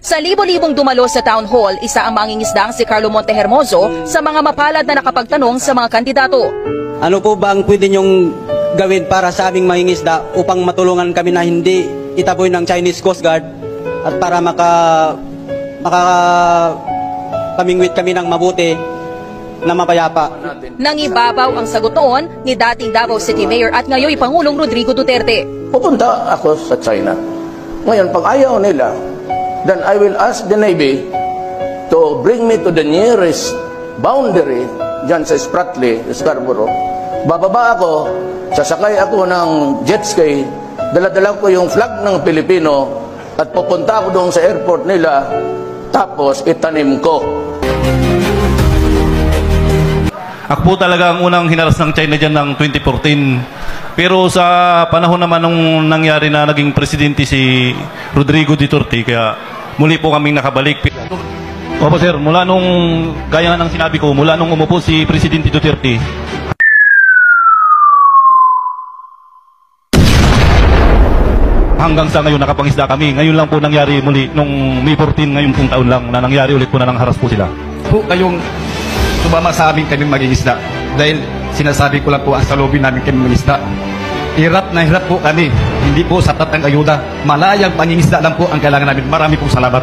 Sa libo-libong dumalo sa town hall, isa ang mangingisdang si Carlo Montehermoso sa mga mapalad na nakapagtanong sa mga kandidato. Ano po ba ang pwede niyong gawin para sa aming mangingisda upang matulungan kami na hindi itaboy ng Chinese Coast Guard at para pamingwit kami ng mabuti na mapayapa? Nangibabaw ang sagot noon ni dating Davao City Mayor at ngayon Pangulong Rodrigo Duterte. Pupunta ako sa China. Ngayon, pag ayaw nila, then I will ask the Navy to bring me to the nearest boundary dyan sa Spratly, Scarborough. Bababa ako, sasakay ako ng jet ski, dala-dala ko yung flag ng Pilipino at pupunta ako doon sa airport nila, tapos itanim ko. Ako po talaga ang unang hinaras ng China dyan ng 2014. Pero sa panahon naman nung nangyari na naging presidente si Rodrigo Duterte, kaya muli po kaming nakabalik. Opo sir, mula nung, gaya ng sinabi ko, mula nung umupo si Presidente Duterte, hanggang sa ngayon nakapangisda kami. Ngayon lang po nangyari muli, nung May 14, ngayon pong taon lang, na nangyari ulit po na nangharas po sila. Po kayong sumama sa amin kaming mag-iisda. Dahil sinasabi ko lang po ang salubin namin kaming mag-isda. Hirap na hirap po kami. Hindi po sapat ang ayuda. Malayang pangingisda lang po ang kailangan namin. Marami pong salamat.